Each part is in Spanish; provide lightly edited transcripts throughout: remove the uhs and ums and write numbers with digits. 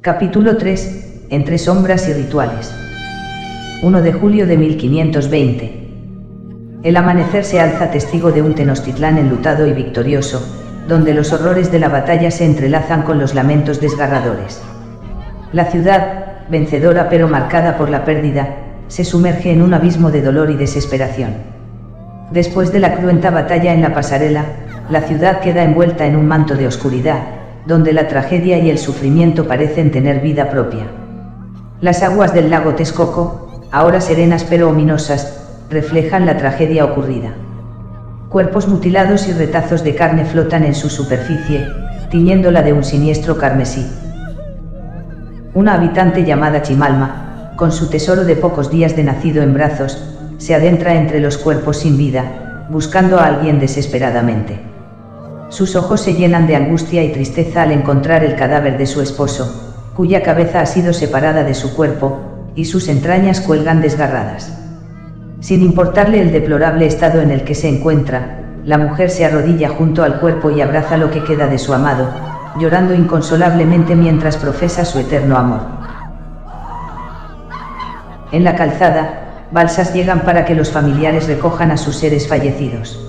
Capítulo 3. Entre sombras y rituales. 1 de julio de 1520. El amanecer se alza testigo de un Tenochtitlán enlutado y victorioso, donde los horrores de la batalla se entrelazan con los lamentos desgarradores. La ciudad, vencedora pero marcada por la pérdida, se sumerge en un abismo de dolor y desesperación. Después de la cruenta batalla en la pasarela, la ciudad queda envuelta en un manto de oscuridad, donde la tragedia y el sufrimiento parecen tener vida propia. Las aguas del lago Texcoco, ahora serenas pero ominosas, reflejan la tragedia ocurrida. Cuerpos mutilados y retazos de carne flotan en su superficie, tiñéndola de un siniestro carmesí. Una habitante llamada Chimalma, con su tesoro de pocos días de nacido en brazos, se adentra entre los cuerpos sin vida, buscando a alguien desesperadamente. Sus ojos se llenan de angustia y tristeza al encontrar el cadáver de su esposo, cuya cabeza ha sido separada de su cuerpo, y sus entrañas cuelgan desgarradas. Sin importarle el deplorable estado en el que se encuentra, la mujer se arrodilla junto al cuerpo y abraza lo que queda de su amado, llorando inconsolablemente mientras profesa su eterno amor. En la calzada, balsas llegan para que los familiares recojan a sus seres fallecidos.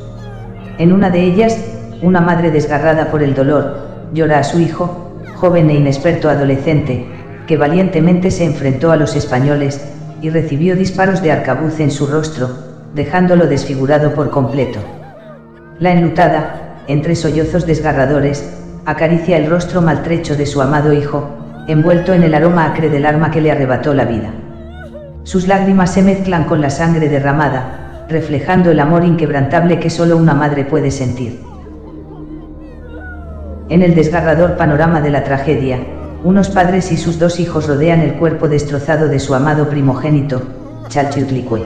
En una de ellas, una madre desgarrada por el dolor, llora a su hijo, joven e inexperto adolescente, que valientemente se enfrentó a los españoles, y recibió disparos de arcabuz en su rostro, dejándolo desfigurado por completo. La enlutada, entre sollozos desgarradores, acaricia el rostro maltrecho de su amado hijo, envuelto en el aroma acre del arma que le arrebató la vida. Sus lágrimas se mezclan con la sangre derramada, reflejando el amor inquebrantable que solo una madre puede sentir. En el desgarrador panorama de la tragedia, unos padres y sus dos hijos rodean el cuerpo destrozado de su amado primogénito, Chalchiuhtlicue.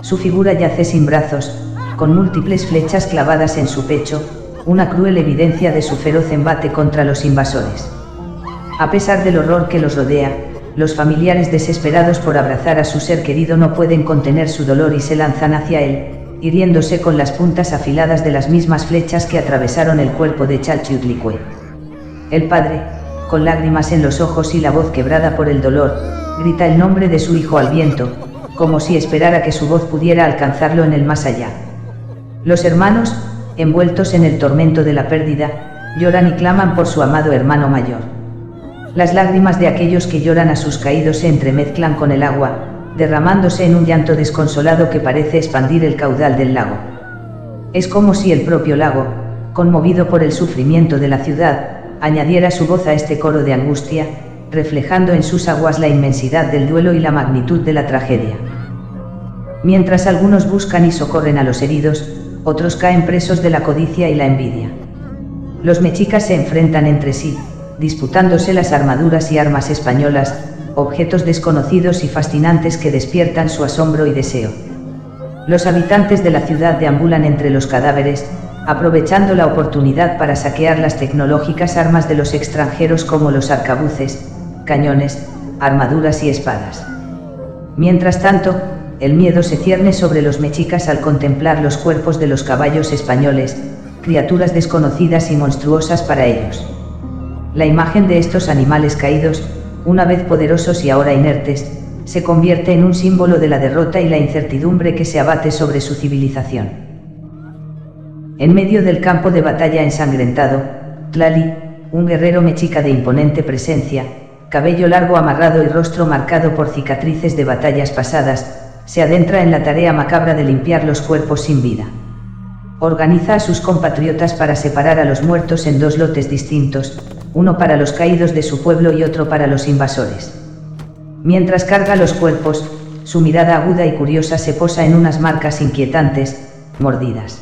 Su figura yace sin brazos, con múltiples flechas clavadas en su pecho, una cruel evidencia de su feroz embate contra los invasores. A pesar del horror que los rodea, los familiares desesperados por abrazar a su ser querido no pueden contener su dolor y se lanzan hacia él, hiriéndose con las puntas afiladas de las mismas flechas que atravesaron el cuerpo de Chalchiuhtlicue. El padre, con lágrimas en los ojos y la voz quebrada por el dolor, grita el nombre de su hijo al viento, como si esperara que su voz pudiera alcanzarlo en el más allá. Los hermanos, envueltos en el tormento de la pérdida, lloran y claman por su amado hermano mayor. Las lágrimas de aquellos que lloran a sus caídos se entremezclan con el agua, derramándose en un llanto desconsolado que parece expandir el caudal del lago. Es como si el propio lago, conmovido por el sufrimiento de la ciudad, añadiera su voz a este coro de angustia, reflejando en sus aguas la inmensidad del duelo y la magnitud de la tragedia. Mientras algunos buscan y socorren a los heridos, otros caen presos de la codicia y la envidia. Los mexicas se enfrentan entre sí, disputándose las armaduras y armas españolas, objetos desconocidos y fascinantes que despiertan su asombro y deseo. Los habitantes de la ciudad deambulan entre los cadáveres, aprovechando la oportunidad para saquear las tecnológicas armas de los extranjeros como los arcabuces, cañones, armaduras y espadas. Mientras tanto, el miedo se cierne sobre los mexicas al contemplar los cuerpos de los caballos españoles, criaturas desconocidas y monstruosas para ellos. La imagen de estos animales caídos, una vez poderosos y ahora inertes, se convierte en un símbolo de la derrota y la incertidumbre que se abate sobre su civilización. En medio del campo de batalla ensangrentado, Tlali, un guerrero mexica de imponente presencia, cabello largo amarrado y rostro marcado por cicatrices de batallas pasadas, se adentra en la tarea macabra de limpiar los cuerpos sin vida. Organiza a sus compatriotas para separar a los muertos en dos lotes distintos, uno para los caídos de su pueblo y otro para los invasores. Mientras carga los cuerpos, su mirada aguda y curiosa se posa en unas marcas inquietantes, mordidas.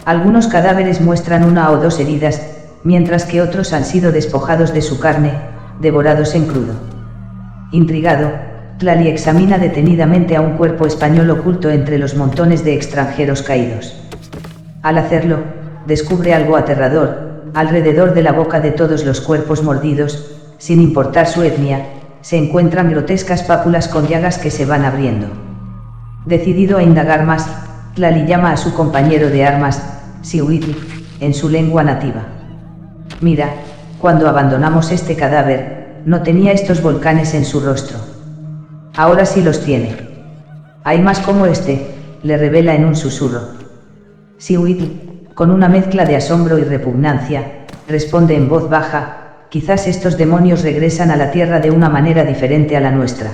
Algunos cadáveres muestran una o dos heridas, mientras que otros han sido despojados de su carne, devorados en crudo. Intrigado, Tlali examina detenidamente a un cuerpo español oculto entre los montones de extranjeros caídos. Al hacerlo, descubre algo aterrador: alrededor de la boca de todos los cuerpos mordidos, sin importar su etnia, se encuentran grotescas pápulas con llagas que se van abriendo. Decidido a indagar más, Tlali llama a su compañero de armas, Sihuitl, en su lengua nativa. Mira, cuando abandonamos este cadáver, no tenía estos volcanes en su rostro. Ahora sí los tiene. Hay más como este, le revela en un susurro. Seaweed, con una mezcla de asombro y repugnancia, responde en voz baja: quizás estos demonios regresan a la tierra de una manera diferente a la nuestra.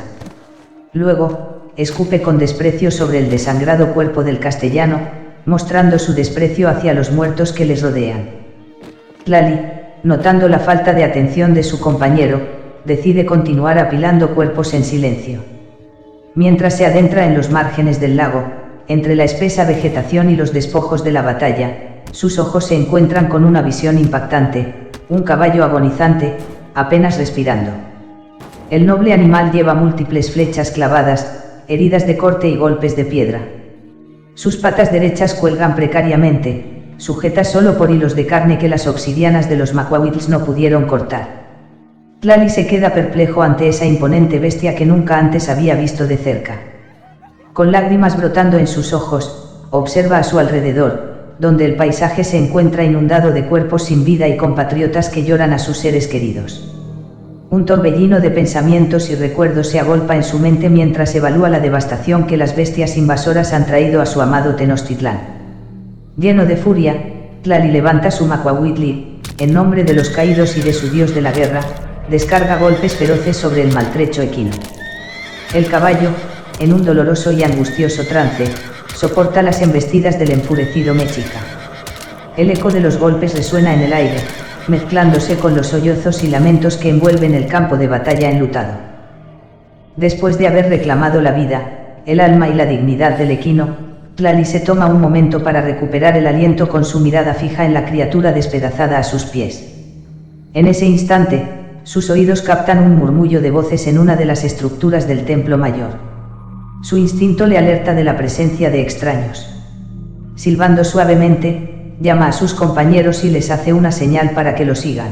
Luego, escupe con desprecio sobre el desangrado cuerpo del castellano, mostrando su desprecio hacia los muertos que les rodean. Tlali, notando la falta de atención de su compañero, decide continuar apilando cuerpos en silencio. Mientras se adentra en los márgenes del lago, entre la espesa vegetación y los despojos de la batalla, sus ojos se encuentran con una visión impactante: un caballo agonizante, apenas respirando. El noble animal lleva múltiples flechas clavadas, heridas de corte y golpes de piedra. Sus patas derechas cuelgan precariamente, sujetas solo por hilos de carne que las obsidianas de los Maquawitls no pudieron cortar. Tlali se queda perplejo ante esa imponente bestia que nunca antes había visto de cerca. Con lágrimas brotando en sus ojos, observa a su alrededor, donde el paisaje se encuentra inundado de cuerpos sin vida y compatriotas que lloran a sus seres queridos. Un torbellino de pensamientos y recuerdos se agolpa en su mente mientras evalúa la devastación que las bestias invasoras han traído a su amado Tenochtitlán. Lleno de furia, Tlali levanta su Maquawitli, en nombre de los caídos y de su dios de la guerra, descarga golpes feroces sobre el maltrecho equino. El caballo, en un doloroso y angustioso trance, soporta las embestidas del enfurecido mexica. El eco de los golpes resuena en el aire, mezclándose con los sollozos y lamentos que envuelven el campo de batalla enlutado. Después de haber reclamado la vida, el alma y la dignidad del equino, Tlali se toma un momento para recuperar el aliento con su mirada fija en la criatura despedazada a sus pies. En ese instante, sus oídos captan un murmullo de voces en una de las estructuras del templo mayor. Su instinto le alerta de la presencia de extraños. Silbando suavemente, llama a sus compañeros y les hace una señal para que lo sigan.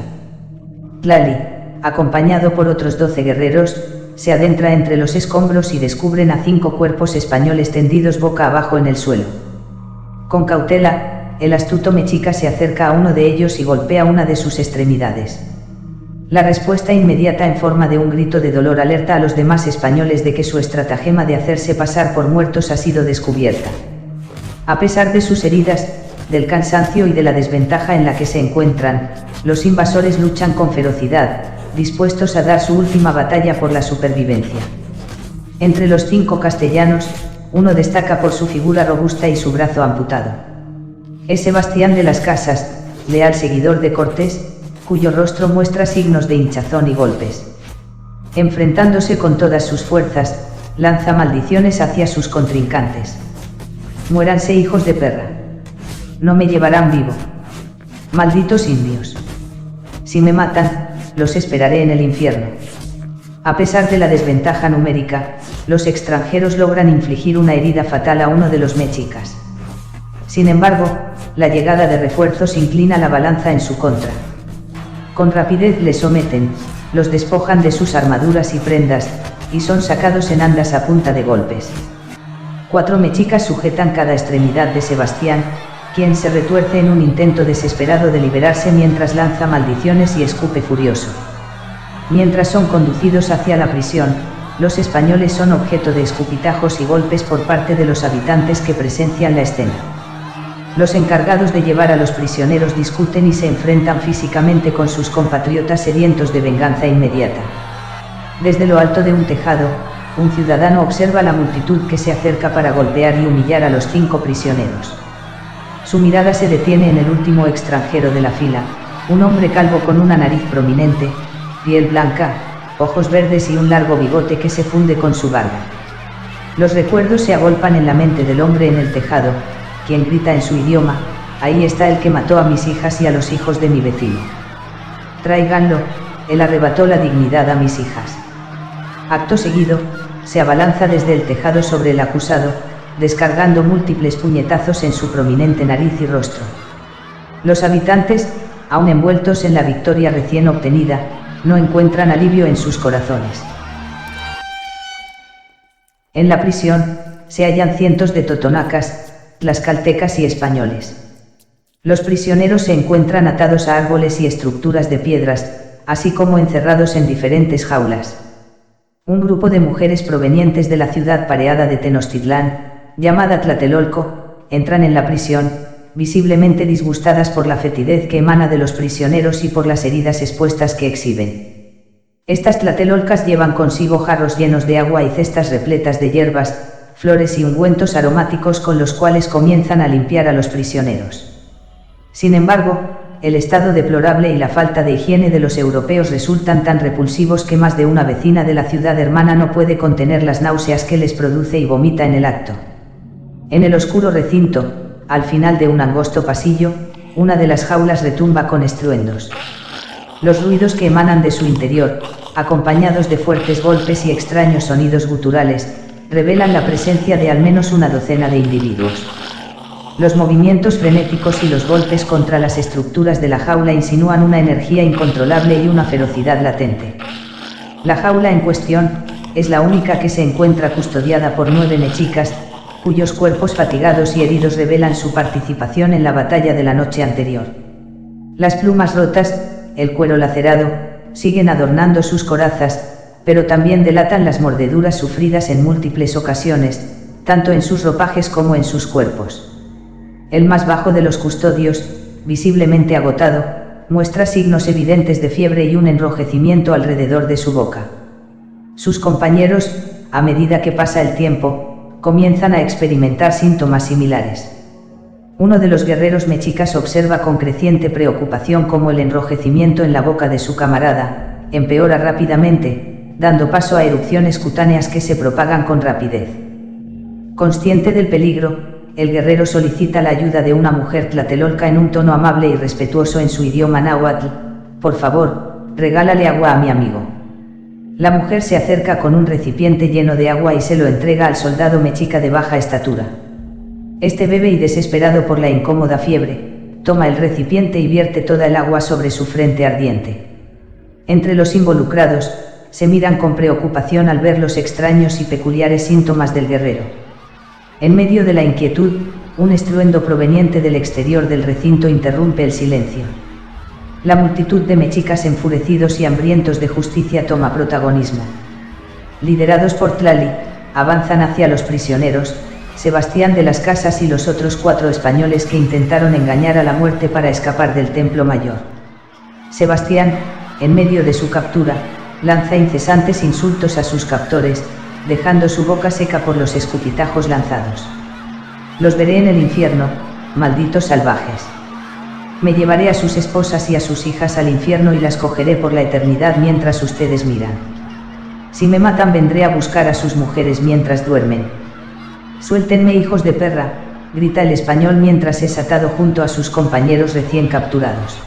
Tlali, acompañado por otros 12 guerreros, se adentra entre los escombros y descubren a 5 cuerpos españoles tendidos boca abajo en el suelo. Con cautela, el astuto mexica se acerca a uno de ellos y golpea una de sus extremidades. La respuesta inmediata en forma de un grito de dolor alerta a los demás españoles de que su estratagema de hacerse pasar por muertos ha sido descubierta. A pesar de sus heridas, del cansancio y de la desventaja en la que se encuentran, los invasores luchan con ferocidad, dispuestos a dar su última batalla por la supervivencia. Entre los 5 castellanos, uno destaca por su figura robusta y su brazo amputado. Es Sebastián de las Casas, leal seguidor de Cortés, cuyo rostro muestra signos de hinchazón y golpes. Enfrentándose con todas sus fuerzas, lanza maldiciones hacia sus contrincantes. Muéranse, hijos de perra. No me llevarán vivo. Malditos indios. Si me matan, los esperaré en el infierno. A pesar de la desventaja numérica, los extranjeros logran infligir una herida fatal a uno de los mexicas. Sin embargo, la llegada de refuerzos inclina la balanza en su contra. Con rapidez les someten, los despojan de sus armaduras y prendas, y son sacados en andas a punta de golpes. 4 mexicas sujetan cada extremidad de Sebastián, quien se retuerce en un intento desesperado de liberarse mientras lanza maldiciones y escupe furioso. Mientras son conducidos hacia la prisión, los españoles son objeto de escupitajos y golpes por parte de los habitantes que presencian la escena. Los encargados de llevar a los prisioneros discuten y se enfrentan físicamente con sus compatriotas sedientos de venganza inmediata. Desde lo alto de un tejado, un ciudadano observa la multitud que se acerca para golpear y humillar a los 5 prisioneros. Su mirada se detiene en el último extranjero de la fila, un hombre calvo con una nariz prominente, piel blanca, ojos verdes y un largo bigote que se funde con su barba. Los recuerdos se agolpan en la mente del hombre en el tejado, quien grita en su idioma: ahí está el que mató a mis hijas y a los hijos de mi vecino. Tráiganlo, él arrebató la dignidad a mis hijas. Acto seguido, se abalanza desde el tejado sobre el acusado, descargando múltiples puñetazos en su prominente nariz y rostro. Los habitantes, aún envueltos en la victoria recién obtenida, no encuentran alivio en sus corazones. En la prisión, se hallan cientos de totonacas, tlaxcaltecas y españoles. Los prisioneros se encuentran atados a árboles y estructuras de piedras, así como encerrados en diferentes jaulas. Un grupo de mujeres provenientes de la ciudad pareada de Tenochtitlán, llamada Tlatelolco, entran en la prisión, visiblemente disgustadas por la fetidez que emana de los prisioneros y por las heridas expuestas que exhiben. Estas tlatelolcas llevan consigo jarros llenos de agua y cestas repletas de hierbas, flores y ungüentos aromáticos con los cuales comienzan a limpiar a los prisioneros. Sin embargo, el estado deplorable y la falta de higiene de los europeos resultan tan repulsivos que más de una vecina de la ciudad hermana no puede contener las náuseas que les produce y vomita en el acto. En el oscuro recinto, al final de un angosto pasillo, una de las jaulas retumba con estruendos. Los ruidos que emanan de su interior, acompañados de fuertes golpes y extraños sonidos guturales, revelan la presencia de al menos una docena de individuos. Los movimientos frenéticos y los golpes contra las estructuras de la jaula insinúan una energía incontrolable y una ferocidad latente. La jaula en cuestión es la única que se encuentra custodiada por 9 mexicas, cuyos cuerpos fatigados y heridos revelan su participación en la batalla de la noche anterior. Las plumas rotas, el cuero lacerado, siguen adornando sus corazas, pero también delatan las mordeduras sufridas en múltiples ocasiones, tanto en sus ropajes como en sus cuerpos. El más bajo de los custodios, visiblemente agotado, muestra signos evidentes de fiebre y un enrojecimiento alrededor de su boca. Sus compañeros, a medida que pasa el tiempo, comienzan a experimentar síntomas similares. Uno de los guerreros mexicas observa con creciente preocupación cómo el enrojecimiento en la boca de su camarada empeora rápidamente, dando paso a erupciones cutáneas que se propagan con rapidez. Consciente del peligro, el guerrero solicita la ayuda de una mujer tlatelolca en un tono amable y respetuoso en su idioma náhuatl: por favor, regálale agua a mi amigo. La mujer se acerca con un recipiente lleno de agua y se lo entrega al soldado mexica de baja estatura. Este bebe y, desesperado por la incómoda fiebre, toma el recipiente y vierte toda el agua sobre su frente ardiente. Entre los involucrados, se miran con preocupación al ver los extraños y peculiares síntomas del guerrero. En medio de la inquietud, un estruendo proveniente del exterior del recinto interrumpe el silencio. La multitud de mexicas enfurecidos y hambrientos de justicia toma protagonismo. Liderados por Tlali, avanzan hacia los prisioneros, Sebastián de las Casas y los otros 4 españoles que intentaron engañar a la muerte para escapar del Templo Mayor. Sebastián, en medio de su captura, lanza incesantes insultos a sus captores, dejando su boca seca por los escupitajos lanzados. Los veré en el infierno, malditos salvajes. Me llevaré a sus esposas y a sus hijas al infierno y las cogeré por la eternidad mientras ustedes miran. Si me matan, vendré a buscar a sus mujeres mientras duermen. Suéltenme, hijos de perra, grita el español mientras es atado junto a sus compañeros recién capturados.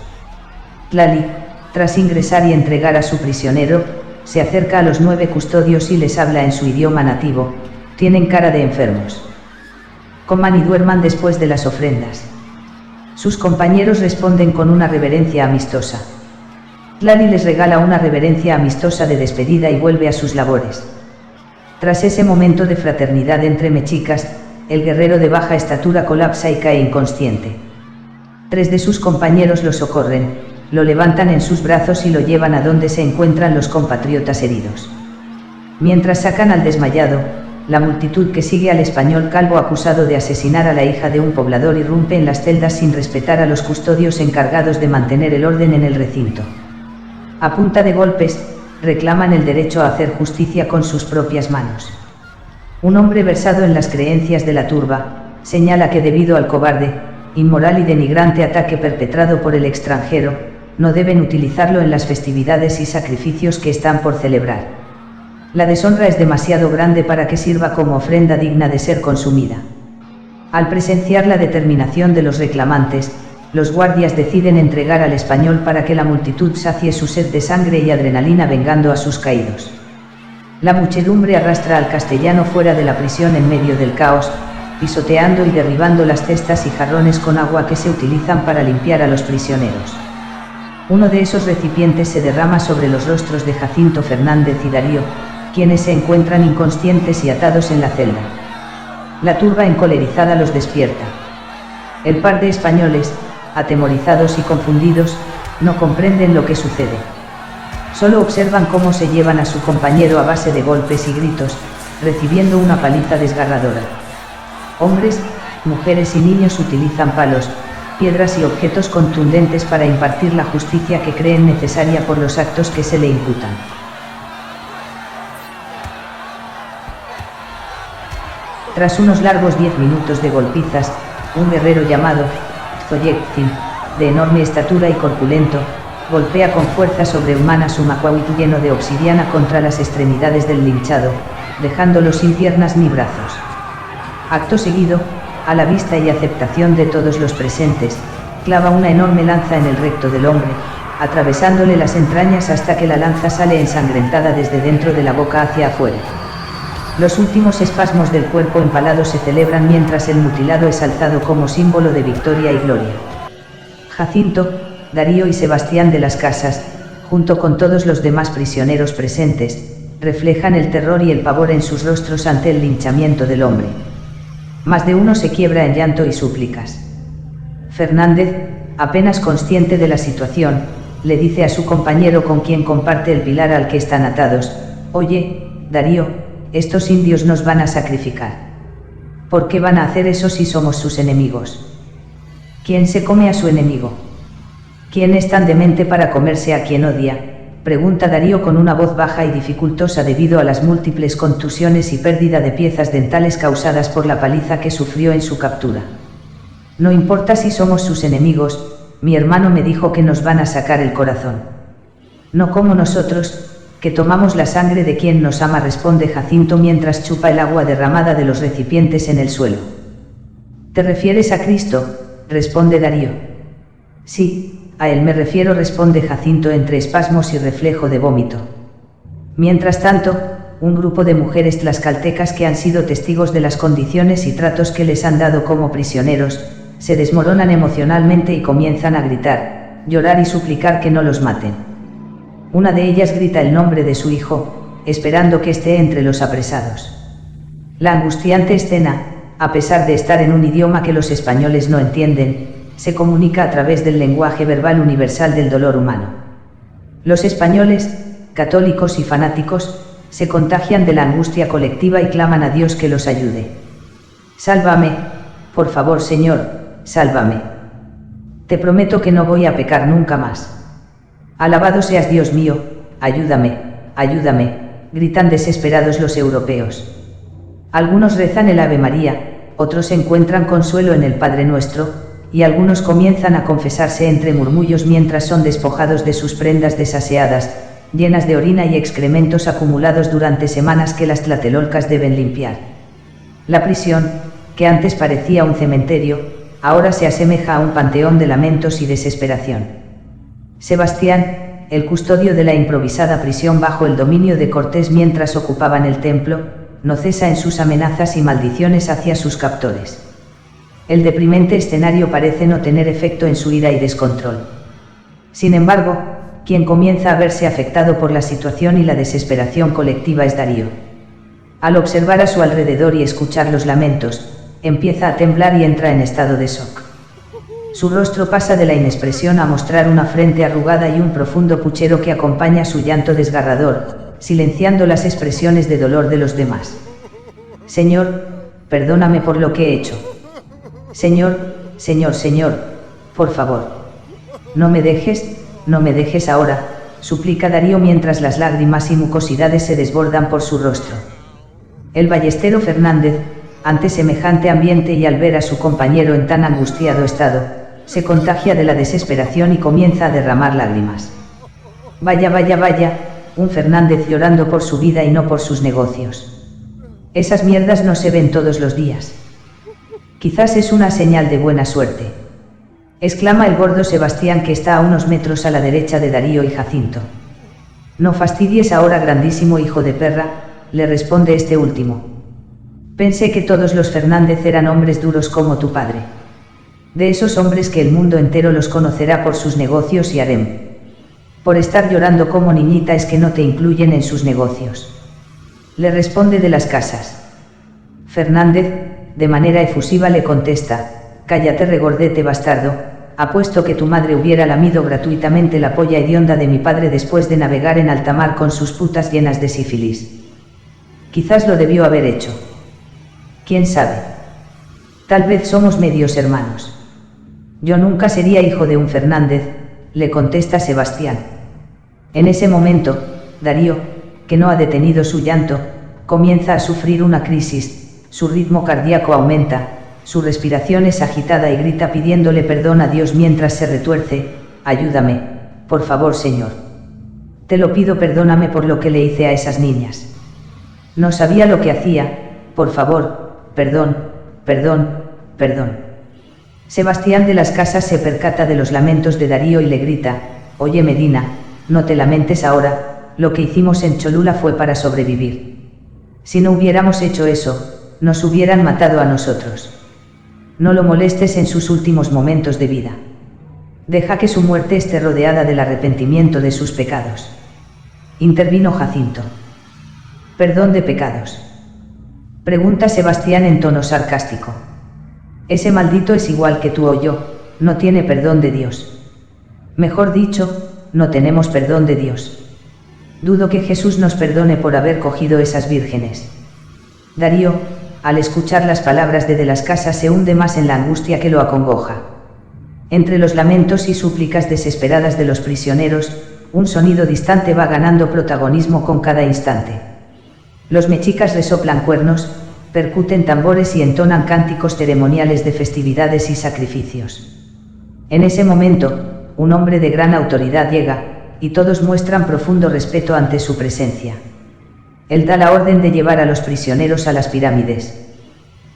Tlali, tras ingresar y entregar a su prisionero, se acerca a los 9 custodios y les habla en su idioma nativo: tienen cara de enfermos. Coman y duerman después de las ofrendas. Sus compañeros responden con una reverencia amistosa. Tlali les regala una reverencia amistosa de despedida y vuelve a sus labores. Tras ese momento de fraternidad entre mexicas, el guerrero de baja estatura colapsa y cae inconsciente. 3 de sus compañeros lo socorren, lo levantan en sus brazos y lo llevan a donde se encuentran los compatriotas heridos. Mientras sacan al desmayado, la multitud que sigue al español calvo acusado de asesinar a la hija de un poblador irrumpe en las celdas sin respetar a los custodios encargados de mantener el orden en el recinto. A punta de golpes, reclaman el derecho a hacer justicia con sus propias manos. Un hombre versado en las creencias de la turba, señala que debido al cobarde, inmoral y denigrante ataque perpetrado por el extranjero, no deben utilizarlo en las festividades y sacrificios que están por celebrar. La deshonra es demasiado grande para que sirva como ofrenda digna de ser consumida. Al presenciar la determinación de los reclamantes, los guardias deciden entregar al español para que la multitud sacie su sed de sangre y adrenalina vengando a sus caídos. La muchedumbre arrastra al castellano fuera de la prisión en medio del caos, pisoteando y derribando las cestas y jarrones con agua que se utilizan para limpiar a los prisioneros. Uno de esos recipientes se derrama sobre los rostros de Jacinto Fernández y Darío, quienes se encuentran inconscientes y atados en la celda. La turba encolerizada los despierta. El par de españoles, atemorizados y confundidos, no comprenden lo que sucede. Solo observan cómo se llevan a su compañero a base de golpes y gritos, recibiendo una paliza desgarradora. Hombres, mujeres y niños utilizan palos, piedras y objetos contundentes para impartir la justicia que creen necesaria por los actos que se le imputan. Tras unos largos 10 minutos de golpizas, un guerrero llamado Zoyektin, de enorme estatura y corpulento, golpea con fuerza sobrehumana su macuahuitl lleno de obsidiana contra las extremidades del linchado, dejándolo sin piernas ni brazos. Acto seguido, a la vista y aceptación de todos los presentes, clava una enorme lanza en el recto del hombre, atravesándole las entrañas hasta que la lanza sale ensangrentada desde dentro de la boca hacia afuera. Los últimos espasmos del cuerpo empalado se celebran mientras el mutilado es alzado como símbolo de victoria y gloria. Jacinto, Darío y Sebastián de las Casas, junto con todos los demás prisioneros presentes, reflejan el terror y el pavor en sus rostros ante el linchamiento del hombre. Más de uno se quiebra en llanto y súplicas. Fernández, apenas consciente de la situación, le dice a su compañero con quien comparte el pilar al que están atados: «Oye, Darío, estos indios nos van a sacrificar. ¿Por qué van a hacer eso si somos sus enemigos? ¿Quién se come a su enemigo? ¿Quién es tan demente para comerse a quien odia?», pregunta Darío con una voz baja y dificultosa debido a las múltiples contusiones y pérdida de piezas dentales causadas por la paliza que sufrió en su captura. «No importa si somos sus enemigos, mi hermano me dijo que nos van a sacar el corazón. No como nosotros, que tomamos la sangre de quien nos ama», responde Jacinto mientras chupa el agua derramada de los recipientes en el suelo. «¿Te refieres a Cristo?», responde Darío. «Sí, a él me refiero», responde Jacinto entre espasmos y reflejo de vómito. Mientras tanto, un grupo de mujeres tlaxcaltecas que han sido testigos de las condiciones y tratos que les han dado como prisioneros, se desmoronan emocionalmente y comienzan a gritar, llorar y suplicar que no los maten. Una de ellas grita el nombre de su hijo, esperando que esté entre los apresados. La angustiante escena, a pesar de estar en un idioma que los españoles no entienden, se comunica a través del lenguaje verbal universal del dolor humano. Los españoles, católicos y fanáticos, se contagian de la angustia colectiva y claman a Dios que los ayude. «Sálvame, por favor, Señor, sálvame. Te prometo que no voy a pecar nunca más. Alabado seas Dios mío, ayúdame, ayúdame», gritan desesperados los europeos. Algunos rezan el Ave María, otros encuentran consuelo en el Padre Nuestro, y algunos comienzan a confesarse entre murmullos mientras son despojados de sus prendas desaseadas, llenas de orina y excrementos acumulados durante semanas que las tlatelolcas deben limpiar. La prisión, que antes parecía un cementerio, ahora se asemeja a un panteón de lamentos y desesperación. Sebastián, el custodio de la improvisada prisión bajo el dominio de Cortés mientras ocupaban el templo, no cesa en sus amenazas y maldiciones hacia sus captores. El deprimente escenario parece no tener efecto en su ira y descontrol. Sin embargo, quien comienza a verse afectado por la situación y la desesperación colectiva es Darío. Al observar a su alrededor y escuchar los lamentos, empieza a temblar y entra en estado de shock. Su rostro pasa de la inexpresión a mostrar una frente arrugada y un profundo puchero que acompaña su llanto desgarrador, silenciando las expresiones de dolor de los demás. «Señor, perdóname por lo que he hecho. Señor, por favor. No me dejes ahora», suplica Darío mientras las lágrimas y mucosidades se desbordan por su rostro. El ballestero Fernández, ante semejante ambiente y al ver a su compañero en tan angustiado estado, se contagia de la desesperación y comienza a derramar lágrimas. Vaya, un Fernández llorando por su vida y no por sus negocios. Esas mierdas no se ven todos los días. Quizás es una señal de buena suerte, exclama el gordo Sebastián, que está a unos metros a la derecha de Darío y Jacinto. «No fastidies ahora, grandísimo hijo de perra», le responde este último. «Pensé que todos los Fernández eran hombres duros como tu padre. De esos hombres que el mundo entero los conocerá por sus negocios y harem. Por estar llorando como niñita es que no te incluyen en sus negocios», le responde de las Casas. Fernández, de manera efusiva, le contesta: «Cállate, regordete bastardo, apuesto que tu madre hubiera lamido gratuitamente la polla hedionda de mi padre después de navegar en alta mar con sus putas llenas de sífilis. Quizás lo debió haber hecho. ¿Quién sabe? Tal vez somos medios hermanos. Yo nunca sería hijo de un Fernández, le contesta Sebastián. En ese momento, Darío, que no ha detenido su llanto, comienza a sufrir una crisis, su ritmo cardíaco aumenta, su respiración es agitada y grita pidiéndole perdón a Dios mientras se retuerce: ayúdame, por favor Señor. Te lo pido, perdóname por lo que le hice a esas niñas. No sabía lo que hacía, por favor, perdón, perdón, perdón. Sebastián de las Casas se percata de los lamentos de Darío y le grita: oye Medina, no te lamentes ahora, lo que hicimos en Cholula fue para sobrevivir. Si no hubiéramos hecho eso, nos hubieran matado a nosotros. No lo molestes en sus últimos momentos de vida. Deja que su muerte esté rodeada del arrepentimiento de sus pecados. Intervino Jacinto. ¿Perdón de pecados?, pregunta Sebastián en tono sarcástico. Ese maldito es igual que tú o yo, no tiene perdón de Dios. Mejor dicho, no tenemos perdón de Dios. Dudo que Jesús nos perdone por haber cogido esas vírgenes. Darío, al escuchar las palabras de las Casas, se hunde más en la angustia que lo acongoja. Entre los lamentos y súplicas desesperadas de los prisioneros, un sonido distante va ganando protagonismo con cada instante. Los mexicas resoplan cuernos, percuten tambores y entonan cánticos ceremoniales de festividades y sacrificios. En ese momento, un hombre de gran autoridad llega, y todos muestran profundo respeto ante su presencia. Él da la orden de llevar a los prisioneros a las pirámides.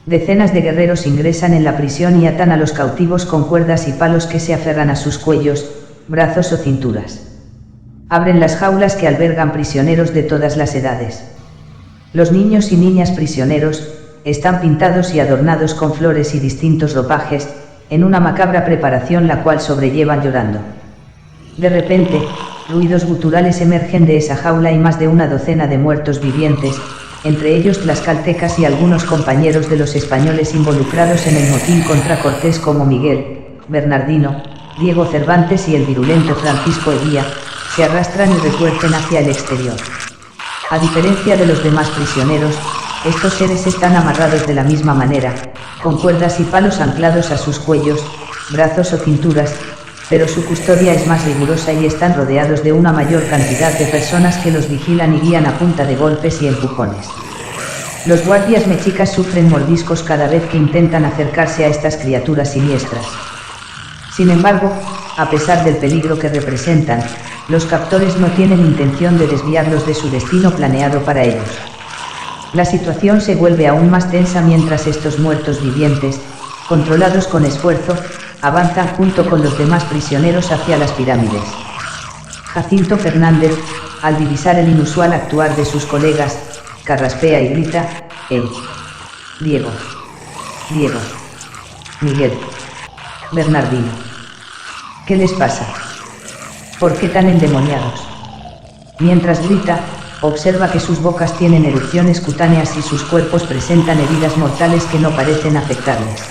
Decenas de guerreros ingresan en la prisión y atan a los cautivos con cuerdas y palos que se aferran a sus cuellos, brazos o cinturas. Abren las jaulas que albergan prisioneros de todas las edades. Los niños y niñas prisioneros están pintados y adornados con flores y distintos ropajes, en una macabra preparación la cual sobrellevan llorando. De repente, ruidos guturales emergen de esa jaula y más de una docena de muertos vivientes, entre ellos tlaxcaltecas y algunos compañeros de los españoles involucrados en el motín contra Cortés como Miguel, Bernardino, Diego Cervantes y el virulento Francisco Eguía, se arrastran y retuercen hacia el exterior. A diferencia de los demás prisioneros, estos seres están amarrados de la misma manera, con cuerdas y palos anclados a sus cuellos, brazos o cinturas, pero su custodia es más rigurosa y están rodeados de una mayor cantidad de personas que los vigilan y guían a punta de golpes y empujones. Los guardias mexicas sufren mordiscos cada vez que intentan acercarse a estas criaturas siniestras. Sin embargo, a pesar del peligro que representan, los captores no tienen intención de desviarlos de su destino planeado para ellos. La situación se vuelve aún más tensa mientras estos muertos vivientes, controlados con esfuerzo, avanzan junto con los demás prisioneros hacia las pirámides. Jacinto Fernández, al divisar el inusual actuar de sus colegas, carraspea y grita: Diego, Diego, Miguel, Bernardino. ¿Qué les pasa? ¿Por qué tan endemoniados? Mientras grita, observa que sus bocas tienen erupciones cutáneas y sus cuerpos presentan heridas mortales que no parecen afectarles.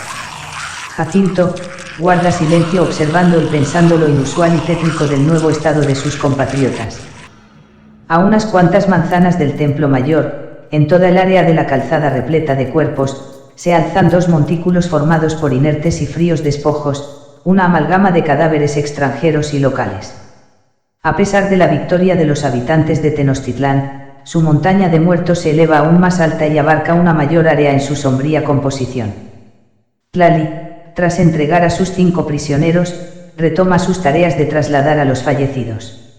Jacinto guarda silencio observando y pensando lo inusual y tétrico del nuevo estado de sus compatriotas. A unas cuantas manzanas del Templo Mayor, en toda el área de la calzada repleta de cuerpos, se alzan dos montículos formados por inertes y fríos despojos, una amalgama de cadáveres extranjeros y locales. A pesar de la victoria de los habitantes de Tenochtitlán, su montaña de muertos se eleva aún más alta y abarca una mayor área en su sombría composición. Tlali, tras entregar a sus 5 prisioneros, retoma sus tareas de trasladar a los fallecidos.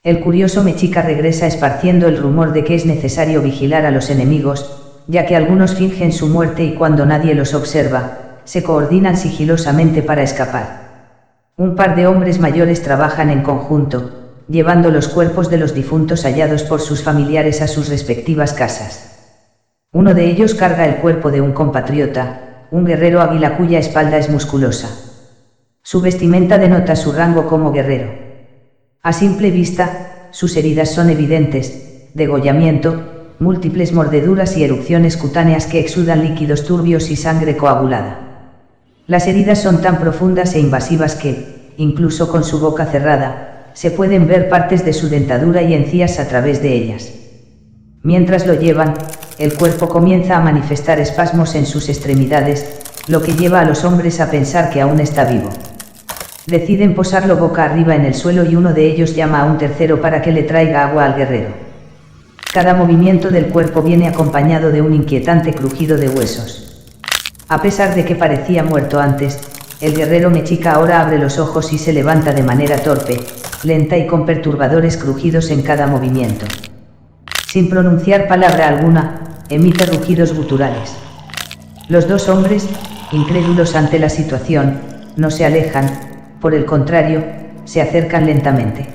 El curioso mexica regresa esparciendo el rumor de que es necesario vigilar a los enemigos, ya que algunos fingen su muerte y cuando nadie los observa, se coordinan sigilosamente para escapar. Un par de hombres mayores trabajan en conjunto, llevando los cuerpos de los difuntos hallados por sus familiares a sus respectivas casas. Uno de ellos carga el cuerpo de un compatriota, un guerrero águila cuya espalda es musculosa. Su vestimenta denota su rango como guerrero. A simple vista, sus heridas son evidentes: degollamiento, múltiples mordeduras y erupciones cutáneas que exudan líquidos turbios y sangre coagulada. Las heridas son tan profundas e invasivas que, incluso con su boca cerrada, se pueden ver partes de su dentadura y encías a través de ellas. Mientras lo llevan, el cuerpo comienza a manifestar espasmos en sus extremidades, lo que lleva a los hombres a pensar que aún está vivo. Deciden posarlo boca arriba en el suelo y uno de ellos llama a un tercero para que le traiga agua al guerrero. Cada movimiento del cuerpo viene acompañado de un inquietante crujido de huesos. A pesar de que parecía muerto antes, el guerrero mexica ahora abre los ojos y se levanta de manera torpe, lenta y con perturbadores crujidos en cada movimiento. Sin pronunciar palabra alguna, emite rugidos guturales. Los dos hombres, incrédulos ante la situación, no se alejan, por el contrario, se acercan lentamente.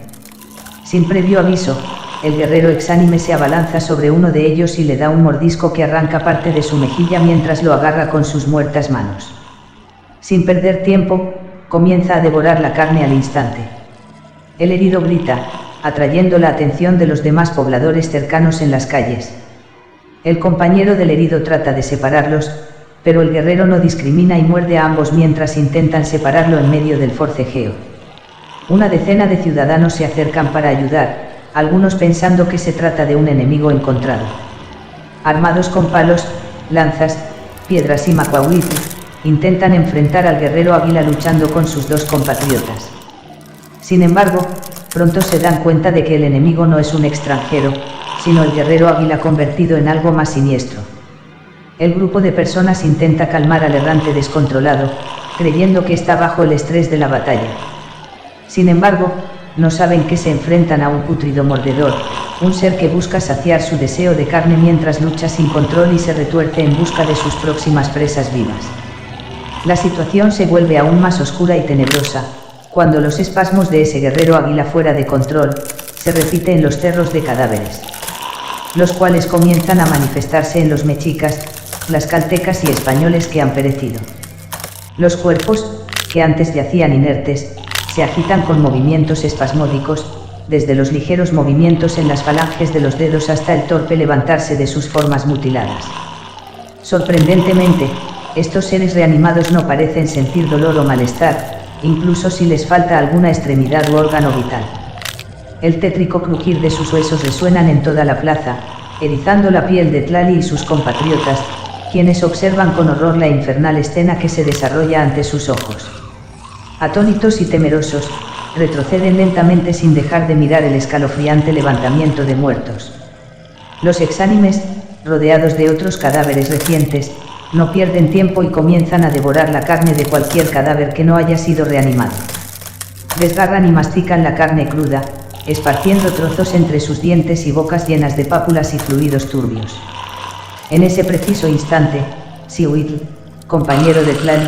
Sin previo aviso, el guerrero exánime se abalanza sobre uno de ellos y le da un mordisco que arranca parte de su mejilla mientras lo agarra con sus muertas manos. Sin perder tiempo, comienza a devorar la carne al instante. El herido grita, atrayendo la atención de los demás pobladores cercanos en las calles. El compañero del herido trata de separarlos, pero el guerrero no discrimina y muerde a ambos mientras intentan separarlo en medio del forcejeo. Una decena de ciudadanos se acercan para ayudar, algunos pensando que se trata de un enemigo encontrado. Armados con palos, lanzas, piedras y macuahuitl, intentan enfrentar al guerrero águila luchando con sus dos compatriotas. Sin embargo, pronto se dan cuenta de que el enemigo no es un extranjero, sino el guerrero águila convertido en algo más siniestro. El grupo de personas intenta calmar al errante descontrolado, creyendo que está bajo el estrés de la batalla. Sin embargo, no saben que se enfrentan a un pútrido mordedor, un ser que busca saciar su deseo de carne mientras lucha sin control y se retuerce en busca de sus próximas presas vivas. La situación se vuelve aún más oscura y tenebrosa, cuando los espasmos de ese guerrero águila fuera de control, se repiten en los cerros de cadáveres, los cuales comienzan a manifestarse en los mexicas, tlaxcaltecas y españoles que han perecido. Los cuerpos, que antes yacían inertes, se agitan con movimientos espasmódicos, desde los ligeros movimientos en las falanges de los dedos hasta el torpe levantarse de sus formas mutiladas. Sorprendentemente, estos seres reanimados no parecen sentir dolor o malestar, incluso si les falta alguna extremidad u órgano vital. El tétrico crujir de sus huesos resuenan en toda la plaza, erizando la piel de Tlali y sus compatriotas, quienes observan con horror la infernal escena que se desarrolla ante sus ojos. Atónitos y temerosos, retroceden lentamente sin dejar de mirar el escalofriante levantamiento de muertos. Los exánimes, rodeados de otros cadáveres recientes, no pierden tiempo y comienzan a devorar la carne de cualquier cadáver que no haya sido reanimado. Desgarran y mastican la carne cruda, esparciendo trozos entre sus dientes y bocas llenas de pápulas y fluidos turbios. En ese preciso instante, Xihuitl, compañero de Tlali,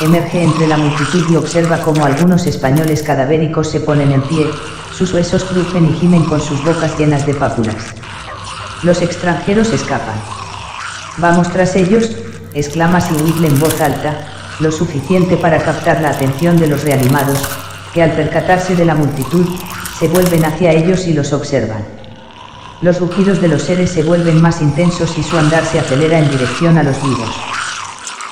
emerge entre la multitud y observa cómo algunos españoles cadavéricos se ponen en pie, sus huesos crujen y gimen con sus bocas llenas de pápulas. Los extranjeros escapan. «Vamos tras ellos», exclama Xihuitl en voz alta, lo suficiente para captar la atención de los reanimados, que al percatarse de la multitud, se vuelven hacia ellos y los observan. Los rugidos de los seres se vuelven más intensos y su andar se acelera en dirección a los vivos.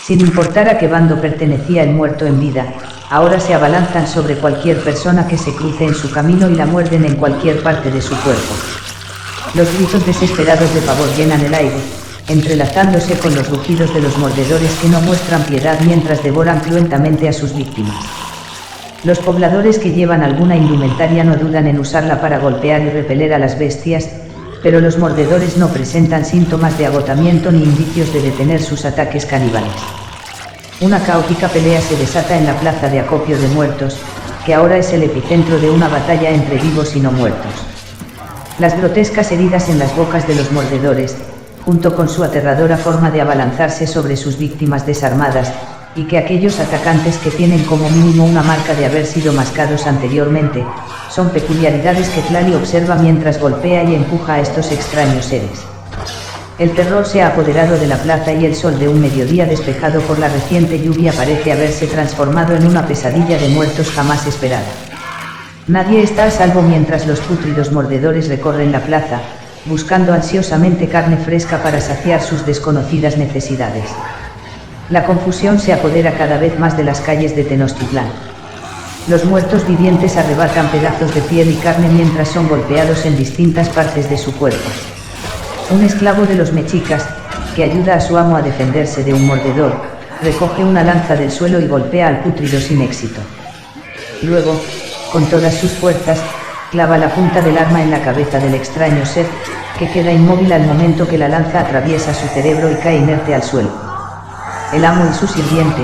Sin importar a qué bando pertenecía el muerto en vida, ahora se abalanzan sobre cualquier persona que se cruce en su camino y la muerden en cualquier parte de su cuerpo. Los gritos desesperados de pavor llenan el aire, entrelazándose con los rugidos de los mordedores que no muestran piedad mientras devoran cruentamente a sus víctimas. Los pobladores que llevan alguna indumentaria no dudan en usarla para golpear y repeler a las bestias, pero los mordedores no presentan síntomas de agotamiento ni indicios de detener sus ataques caníbales. Una caótica pelea se desata en la plaza de acopio de muertos, que ahora es el epicentro de una batalla entre vivos y no muertos. Las grotescas heridas en las bocas de los mordedores, junto con su aterradora forma de abalanzarse sobre sus víctimas desarmadas, y que aquellos atacantes que tienen como mínimo una marca de haber sido mascados anteriormente, son peculiaridades que Tlali observa mientras golpea y empuja a estos extraños seres. El terror se ha apoderado de la plaza y el sol de un mediodía despejado por la reciente lluvia parece haberse transformado en una pesadilla de muertos jamás esperada. Nadie está a salvo mientras los pútridos mordedores recorren la plaza, buscando ansiosamente carne fresca para saciar sus desconocidas necesidades. La confusión se apodera cada vez más de las calles de Tenochtitlán. Los muertos vivientes arrebatan pedazos de piel y carne mientras son golpeados en distintas partes de su cuerpo. Un esclavo de los mexicas, que ayuda a su amo a defenderse de un mordedor, recoge una lanza del suelo y golpea al pútrido sin éxito. Luego, con todas sus fuerzas, clava la punta del arma en la cabeza del extraño ser, que queda inmóvil al momento que la lanza atraviesa su cerebro y cae inerte al suelo. El amo y su sirviente,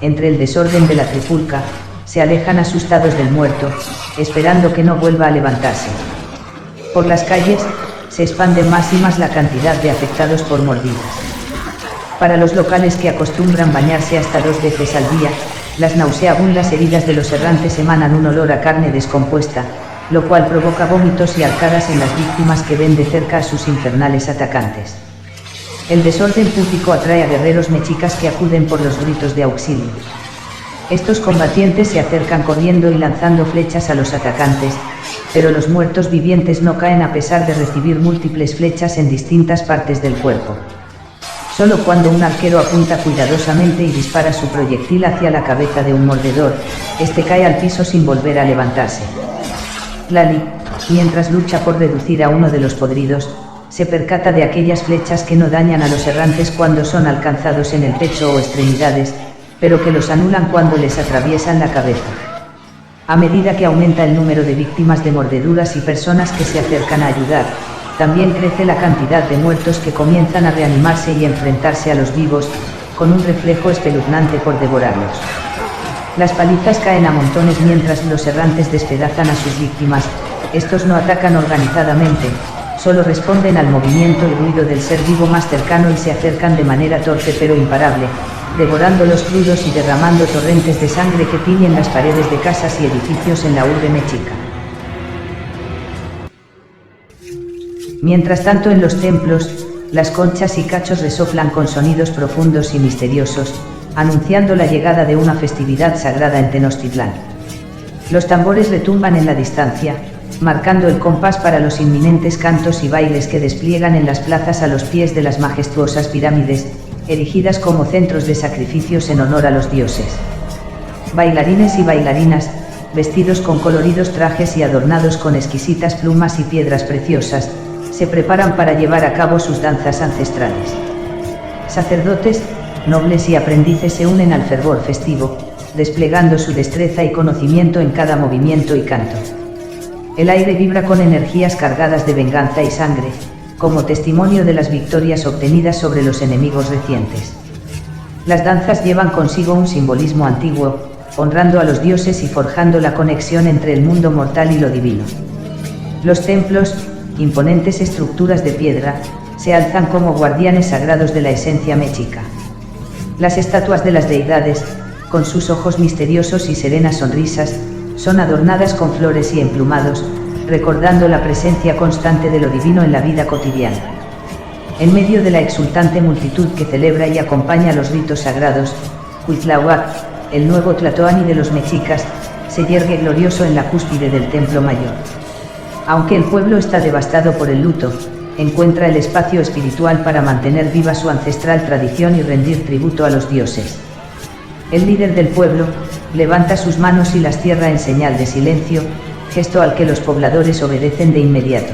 entre el desorden de la trifulca, se alejan asustados del muerto, esperando que no vuelva a levantarse. Por las calles, se expande más y más la cantidad de afectados por mordidas. Para los locales que acostumbran bañarse hasta 2 veces al día, las nauseabundas heridas de los errantes emanan un olor a carne descompuesta, lo cual provoca vómitos y arcadas en las víctimas que ven de cerca a sus infernales atacantes. El desorden público atrae a guerreros mexicas que acuden por los gritos de auxilio. Estos combatientes se acercan corriendo y lanzando flechas a los atacantes, pero los muertos vivientes no caen a pesar de recibir múltiples flechas en distintas partes del cuerpo. Solo cuando un arquero apunta cuidadosamente y dispara su proyectil hacia la cabeza de un mordedor, este cae al piso sin volver a levantarse. Lali, mientras lucha por reducir a uno de los podridos, se percata de aquellas flechas que no dañan a los errantes cuando son alcanzados en el pecho o extremidades, pero que los anulan cuando les atraviesan la cabeza. A medida que aumenta el número de víctimas de mordeduras y personas que se acercan a ayudar, también crece la cantidad de muertos que comienzan a reanimarse y enfrentarse a los vivos, con un reflejo espeluznante por devorarlos. Las palizas caen a montones mientras los errantes despedazan a sus víctimas. Estos no atacan organizadamente, solo responden al movimiento y ruido del ser vivo más cercano y se acercan de manera torpe pero imparable, devorando los crudos y derramando torrentes de sangre que tiñen las paredes de casas y edificios en la urbe mexica. Mientras tanto en los templos, las conchas y cachos resoplan con sonidos profundos y misteriosos, anunciando la llegada de una festividad sagrada en Tenochtitlán. Los tambores retumban en la distancia, marcando el compás para los inminentes cantos y bailes que despliegan en las plazas a los pies de las majestuosas pirámides, erigidas como centros de sacrificios en honor a los dioses. Bailarines y bailarinas, vestidos con coloridos trajes y adornados con exquisitas plumas y piedras preciosas, se preparan para llevar a cabo sus danzas ancestrales. Sacerdotes, nobles y aprendices se unen al fervor festivo, desplegando su destreza y conocimiento en cada movimiento y canto. El aire vibra con energías cargadas de venganza y sangre, como testimonio de las victorias obtenidas sobre los enemigos recientes. Las danzas llevan consigo un simbolismo antiguo, honrando a los dioses y forjando la conexión entre el mundo mortal y lo divino. Los templos, imponentes estructuras de piedra, se alzan como guardianes sagrados de la esencia mexica. Las estatuas de las deidades, con sus ojos misteriosos y serenas sonrisas, son adornadas con flores y emplumados, recordando la presencia constante de lo divino en la vida cotidiana. En medio de la exultante multitud que celebra y acompaña los ritos sagrados, Cuitláhuac, el nuevo Tlatoani de los mexicas, se yergue glorioso en la cúspide del templo mayor. Aunque el pueblo está devastado por el luto, encuentra el espacio espiritual para mantener viva su ancestral tradición y rendir tributo a los dioses. El líder del pueblo levanta sus manos y las cierra en señal de silencio, gesto al que los pobladores obedecen de inmediato.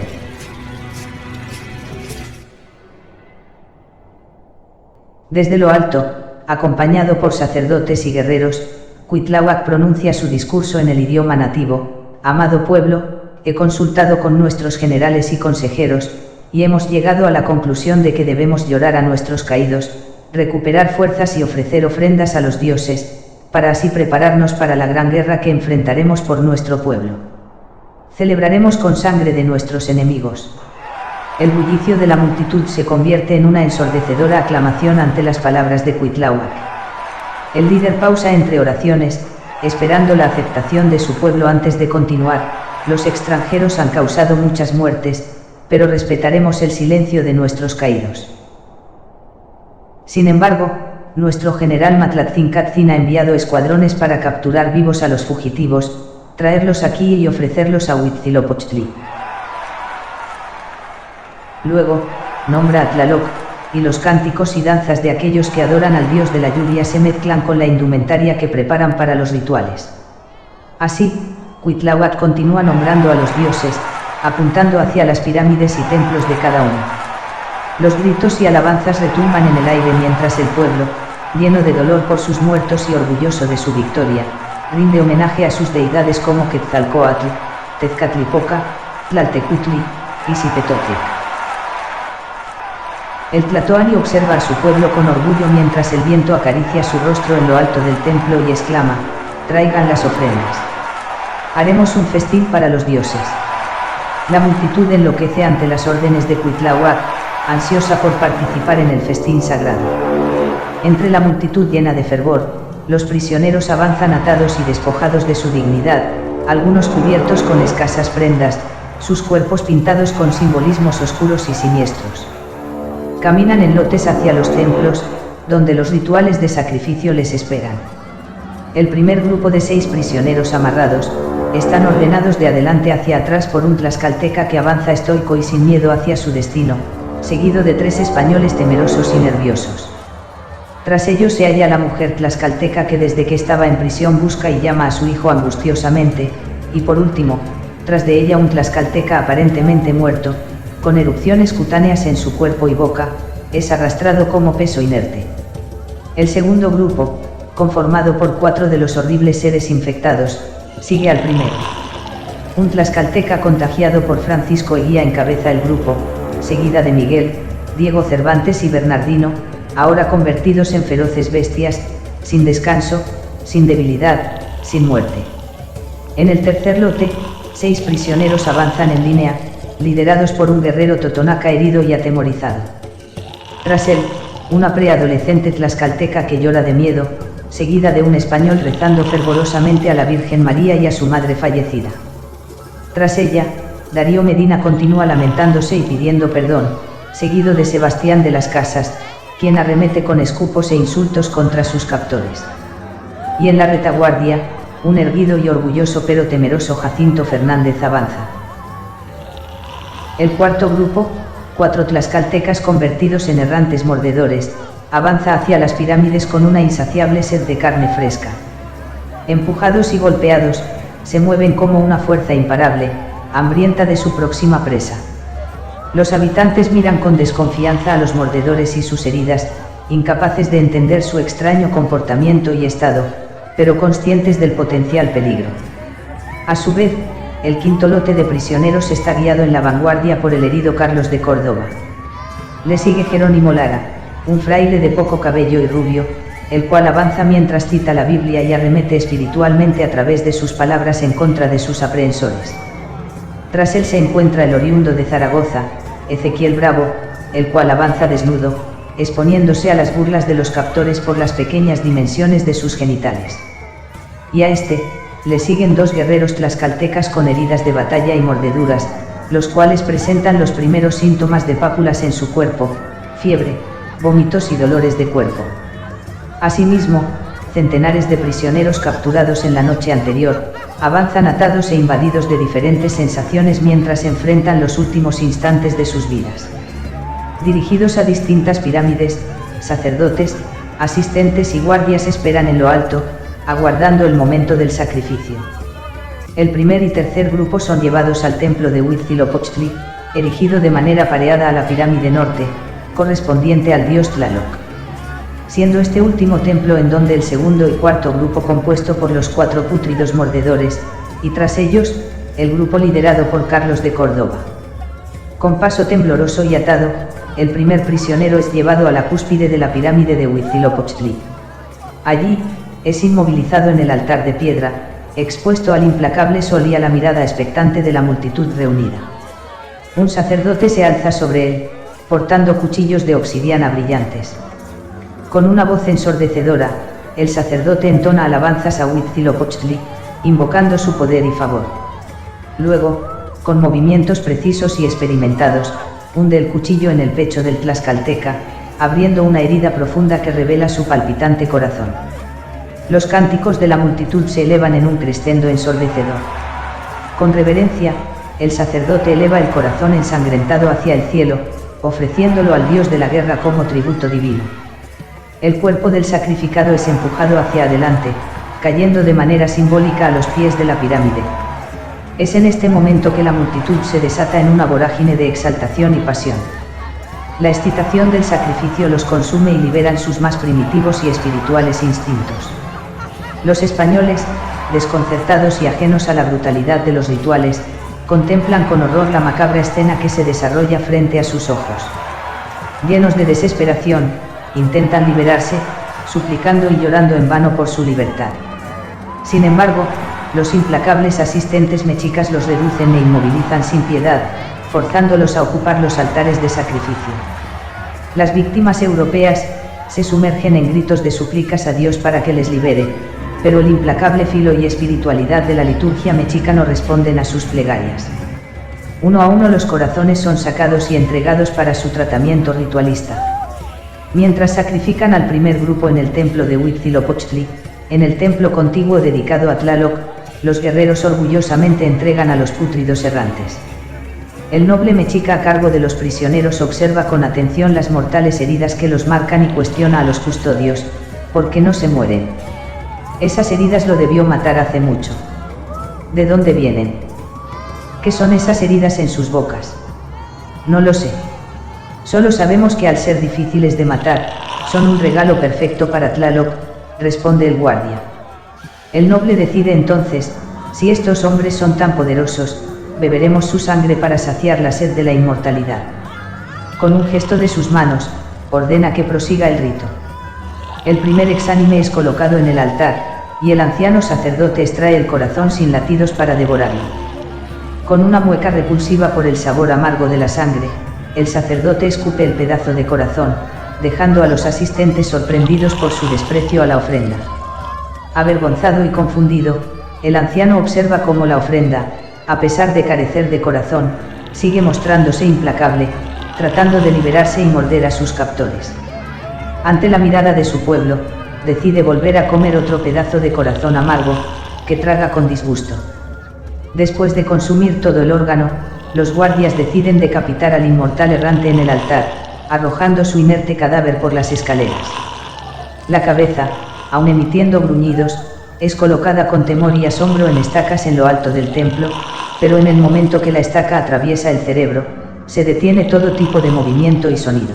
Desde lo alto, acompañado por sacerdotes y guerreros, Cuitláhuac pronuncia su discurso en el idioma nativo: «Amado pueblo, he consultado con nuestros generales y consejeros, y hemos llegado a la conclusión de que debemos llorar a nuestros caídos, recuperar fuerzas y ofrecer ofrendas a los dioses, para así prepararnos para la gran guerra que enfrentaremos por nuestro pueblo. Celebraremos con sangre de nuestros enemigos». El bullicio de la multitud se convierte en una ensordecedora aclamación ante las palabras de Cuitláhuac. El líder pausa entre oraciones, esperando la aceptación de su pueblo antes de continuar. «Los extranjeros han causado muchas muertes, pero respetaremos el silencio de nuestros caídos. Sin embargo, nuestro general Matlatzincatzin ha enviado escuadrones para capturar vivos a los fugitivos, traerlos aquí y ofrecerlos a Huitzilopochtli. Luego, nombra a Tlaloc, y los cánticos y danzas de aquellos que adoran al dios de la lluvia se mezclan con la indumentaria que preparan para los rituales. Así, Cuitláhuac continúa nombrando a los dioses, apuntando hacia las pirámides y templos de cada uno. Los gritos y alabanzas retumban en el aire mientras el pueblo, lleno de dolor por sus muertos y orgulloso de su victoria, rinde homenaje a sus deidades como Quetzalcóatl, Tezcatlipoca, Tlaltecutli y Xipetotlic. El tlatoani observa a su pueblo con orgullo mientras el viento acaricia su rostro en lo alto del templo y exclama: «Traigan las ofrendas. Haremos un festín para los dioses». La multitud enloquece ante las órdenes de Cuitláhuac, ansiosa por participar en el festín sagrado. Entre la multitud llena de fervor, los prisioneros avanzan atados y despojados de su dignidad, algunos cubiertos con escasas prendas, sus cuerpos pintados con simbolismos oscuros y siniestros. Caminan en lotes hacia los templos, donde los rituales de sacrificio les esperan. El primer grupo de 6 prisioneros amarrados, están ordenados de adelante hacia atrás por un tlaxcalteca que avanza estoico y sin miedo hacia su destino, seguido de 3 españoles temerosos y nerviosos. Tras ellos se halla la mujer tlaxcalteca que desde que estaba en prisión busca y llama a su hijo angustiosamente, y por último, tras de ella un tlaxcalteca aparentemente muerto, con erupciones cutáneas en su cuerpo y boca, es arrastrado como peso inerte. El segundo grupo, conformado por 4 de los horribles seres infectados, sigue al primero. Un tlaxcalteca contagiado por Francisco Eguía encabeza el grupo, seguida de Miguel, Diego Cervantes y Bernardino, ahora convertidos en feroces bestias, sin descanso, sin debilidad, sin muerte. En el tercer lote, 6 prisioneros avanzan en línea, liderados por un guerrero totonaca herido y atemorizado. Tras él, una preadolescente tlaxcalteca que llora de miedo, seguida de un español rezando fervorosamente a la Virgen María y a su madre fallecida. Tras ella, Darío Medina continúa lamentándose y pidiendo perdón, seguido de Sebastián de las Casas, quien arremete con escupos e insultos contra sus captores. Y en la retaguardia, un erguido y orgulloso pero temeroso Jacinto Fernández avanza. El cuarto grupo, 4 tlaxcaltecas convertidos en errantes mordedores, avanza hacia las pirámides con una insaciable sed de carne fresca. Empujados y golpeados, se mueven como una fuerza imparable, hambrienta de su próxima presa. Los habitantes miran con desconfianza a los mordedores y sus heridas, incapaces de entender su extraño comportamiento y estado, pero conscientes del potencial peligro. A su vez, el quinto lote de prisioneros está guiado en la vanguardia por el herido Carlos de Córdoba. Le sigue Jerónimo Lara, un fraile de poco cabello y rubio, el cual avanza mientras cita la Biblia y arremete espiritualmente a través de sus palabras en contra de sus aprehensores. Tras él se encuentra el oriundo de Zaragoza, Ezequiel Bravo, el cual avanza desnudo, exponiéndose a las burlas de los captores por las pequeñas dimensiones de sus genitales. Y a este, le siguen 2 guerreros tlaxcaltecas con heridas de batalla y mordeduras, los cuales presentan los primeros síntomas de pápulas en su cuerpo, fiebre, vómitos y dolores de cuerpo. Asimismo, centenares de prisioneros capturados en la noche anterior, avanzan atados e invadidos de diferentes sensaciones mientras enfrentan los últimos instantes de sus vidas. Dirigidos a distintas pirámides, sacerdotes, asistentes y guardias esperan en lo alto, aguardando el momento del sacrificio. El primer y tercer grupo son llevados al templo de Huitzilopochtli, erigido de manera pareada a la pirámide norte, correspondiente al dios Tlaloc. Siendo este último templo en donde el segundo y cuarto grupo compuesto por los 4 pútridos mordedores, y tras ellos, el grupo liderado por Carlos de Córdoba. Con paso tembloroso y atado, el primer prisionero es llevado a la cúspide de la pirámide de Huitzilopochtli. Allí, es inmovilizado en el altar de piedra, expuesto al implacable sol y a la mirada expectante de la multitud reunida. Un sacerdote se alza sobre él, portando cuchillos de obsidiana brillantes. Con una voz ensordecedora, el sacerdote entona alabanzas a Huitzilopochtli, invocando su poder y favor. Luego, con movimientos precisos y experimentados, hunde el cuchillo en el pecho del tlaxcalteca, abriendo una herida profunda que revela su palpitante corazón. Los cánticos de la multitud se elevan en un crescendo ensordecedor. Con reverencia, el sacerdote eleva el corazón ensangrentado hacia el cielo, ofreciéndolo al dios de la guerra como tributo divino. El cuerpo del sacrificado es empujado hacia adelante, cayendo de manera simbólica a los pies de la pirámide. Es en este momento que la multitud se desata en una vorágine de exaltación y pasión. La excitación del sacrificio los consume y liberan sus más primitivos y espirituales instintos. Los españoles, desconcertados y ajenos a la brutalidad de los rituales, contemplan con horror la macabra escena que se desarrolla frente a sus ojos. Llenos de desesperación, intentan liberarse, suplicando y llorando en vano por su libertad. Sin embargo, los implacables asistentes mexicas los reducen e inmovilizan sin piedad, forzándolos a ocupar los altares de sacrificio. Las víctimas europeas se sumergen en gritos de súplicas a Dios para que les libere, pero el implacable filo y espiritualidad de la liturgia mexica no responden a sus plegarias. Uno a uno los corazones son sacados y entregados para su tratamiento ritualista. Mientras sacrifican al primer grupo en el templo de Huitzilopochtli, en el templo contiguo dedicado a Tlaloc, los guerreros orgullosamente entregan a los pútridos errantes. El noble mexica a cargo de los prisioneros observa con atención las mortales heridas que los marcan y cuestiona a los custodios, ¿por qué no se mueren? Esas heridas lo debió matar hace mucho. ¿De dónde vienen? ¿Qué son esas heridas en sus bocas? No lo sé. Solo sabemos que al ser difíciles de matar, son un regalo perfecto para Tlaloc, responde el guardia. El noble decide entonces, si estos hombres son tan poderosos, beberemos su sangre para saciar la sed de la inmortalidad. Con un gesto de sus manos, ordena que prosiga el rito. El primer exánime es colocado en el altar, y el anciano sacerdote extrae el corazón sin latidos para devorarlo. Con una mueca repulsiva por el sabor amargo de la sangre, el sacerdote escupe el pedazo de corazón, dejando a los asistentes sorprendidos por su desprecio a la ofrenda. Avergonzado y confundido, el anciano observa cómo la ofrenda, a pesar de carecer de corazón, sigue mostrándose implacable, tratando de liberarse y morder a sus captores. Ante la mirada de su pueblo, decide volver a comer otro pedazo de corazón amargo, que traga con disgusto. Después de consumir todo el órgano, los guardias deciden decapitar al inmortal errante en el altar, arrojando su inerte cadáver por las escaleras. La cabeza, aun emitiendo gruñidos, es colocada con temor y asombro en estacas en lo alto del templo, pero en el momento que la estaca atraviesa el cerebro, se detiene todo tipo de movimiento y sonido.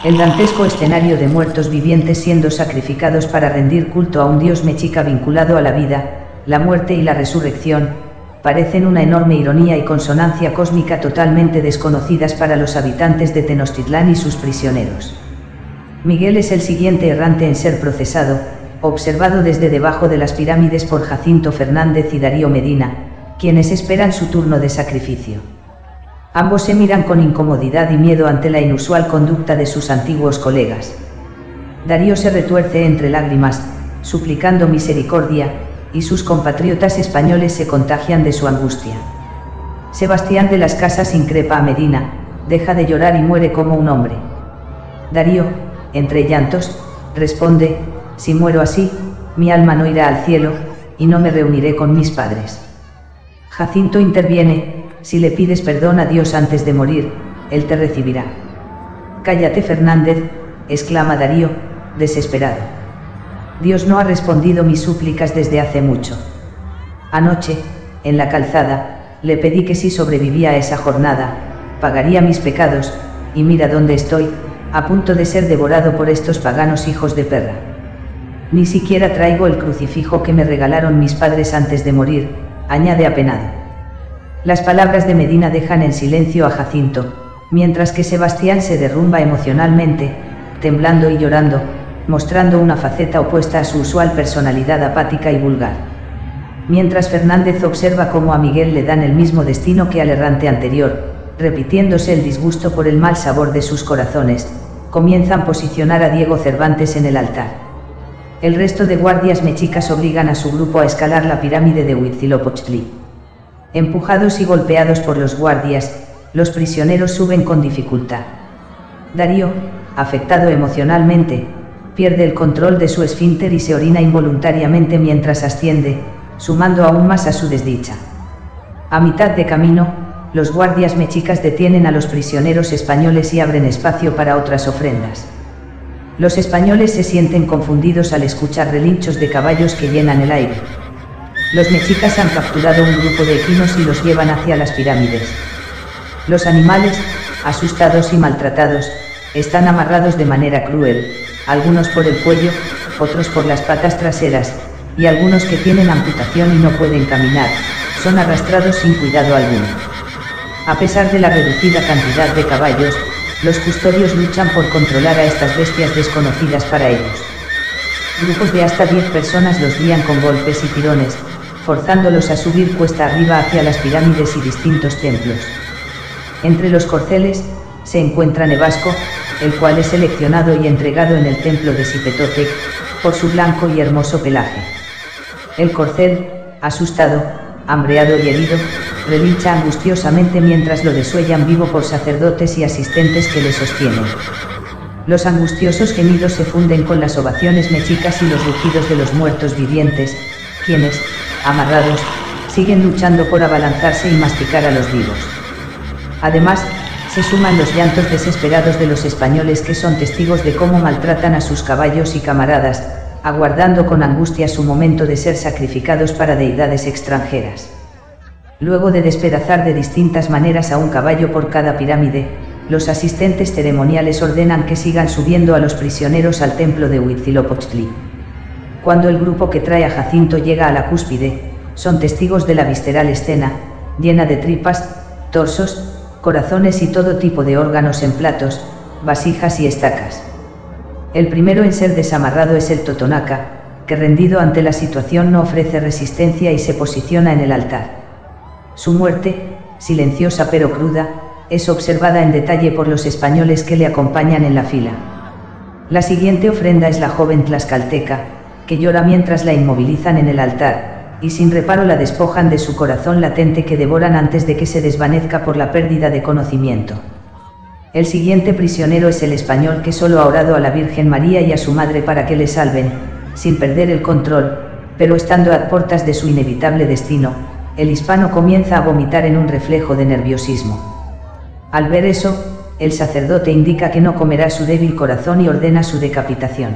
El dantesco escenario de muertos vivientes siendo sacrificados para rendir culto a un dios mexica vinculado a la vida, la muerte y la resurrección, parecen una enorme ironía y consonancia cósmica totalmente desconocidas para los habitantes de Tenochtitlán y sus prisioneros. Miguel es el siguiente errante en ser procesado, observado desde debajo de las pirámides por Jacinto Fernández y Darío Medina, quienes esperan su turno de sacrificio. Ambos se miran con incomodidad y miedo ante la inusual conducta de sus antiguos colegas. Darío se retuerce entre lágrimas, suplicando misericordia, y sus compatriotas españoles se contagian de su angustia. Sebastián de las Casas increpa a Medina, deja de llorar y muere como un hombre. Darío, entre llantos, responde, si muero así, mi alma no irá al cielo, y no me reuniré con mis padres. Jacinto interviene, si le pides perdón a Dios antes de morir, Él te recibirá. Cállate Fernández, exclama Darío, desesperado. Dios no ha respondido mis súplicas desde hace mucho. Anoche, en la calzada, le pedí que si sobrevivía a esa jornada, pagaría mis pecados, y mira dónde estoy, a punto de ser devorado por estos paganos hijos de perra. Ni siquiera traigo el crucifijo que me regalaron mis padres antes de morir, añade apenado. Las palabras de Medina dejan en silencio a Jacinto, mientras que Sebastián se derrumba emocionalmente, temblando y llorando, mostrando una faceta opuesta a su usual personalidad apática y vulgar. Mientras Fernández observa cómo a Miguel le dan el mismo destino que al errante anterior, repitiéndose el disgusto por el mal sabor de sus corazones, comienzan a posicionar a Diego Cervantes en el altar. El resto de guardias mexicas obligan a su grupo a escalar la pirámide de Huitzilopochtli. Empujados y golpeados por los guardias, los prisioneros suben con dificultad. Darío, afectado emocionalmente, pierde el control de su esfínter y se orina involuntariamente mientras asciende, sumando aún más a su desdicha. A mitad de camino, los guardias mexicas detienen a los prisioneros españoles y abren espacio para otras ofrendas. Los españoles se sienten confundidos al escuchar relinchos de caballos que llenan el aire. Los mexicas han capturado un grupo de equinos y los llevan hacia las pirámides. Los animales, asustados y maltratados, están amarrados de manera cruel, algunos por el cuello, otros por las patas traseras, y algunos que tienen amputación y no pueden caminar, son arrastrados sin cuidado alguno. A pesar de la reducida cantidad de caballos, los custodios luchan por controlar a estas bestias desconocidas para ellos. Grupos de hasta 10 personas los guían con golpes y tirones, forzándolos a subir cuesta arriba hacia las pirámides y distintos templos. Entre los corceles, se encuentra Nevasco, el cual es seleccionado y entregado en el templo de Xipetotec, por su blanco y hermoso pelaje. El corcel, asustado, hambreado y herido, relincha angustiosamente mientras lo desuellan vivo por sacerdotes y asistentes que le sostienen. Los angustiosos gemidos se funden con las ovaciones mexicas y los rugidos de los muertos vivientes, quienes, amarrados, siguen luchando por abalanzarse y masticar a los vivos. Además, se suman los llantos desesperados de los españoles que son testigos de cómo maltratan a sus caballos y camaradas, aguardando con angustia su momento de ser sacrificados para deidades extranjeras. Luego de despedazar de distintas maneras a un caballo por cada pirámide, los asistentes ceremoniales ordenan que sigan subiendo a los prisioneros al templo de Huitzilopochtli. Cuando el grupo que trae a Jacinto llega a la cúspide, son testigos de la visceral escena, llena de tripas, torsos, corazones y todo tipo de órganos en platos, vasijas y estacas. El primero en ser desamarrado es el Totonaca, que rendido ante la situación no ofrece resistencia y se posiciona en el altar. Su muerte, silenciosa pero cruda, es observada en detalle por los españoles que le acompañan en la fila. La siguiente ofrenda es la joven tlaxcalteca, que llora mientras la inmovilizan en el altar, y sin reparo la despojan de su corazón latente que devoran antes de que se desvanezca por la pérdida de conocimiento. El siguiente prisionero es el español que solo ha orado a la Virgen María y a su madre para que le salven, sin perder el control, pero estando a puertas de su inevitable destino, el hispano comienza a vomitar en un reflejo de nerviosismo. Al ver eso, el sacerdote indica que no comerá su débil corazón y ordena su decapitación.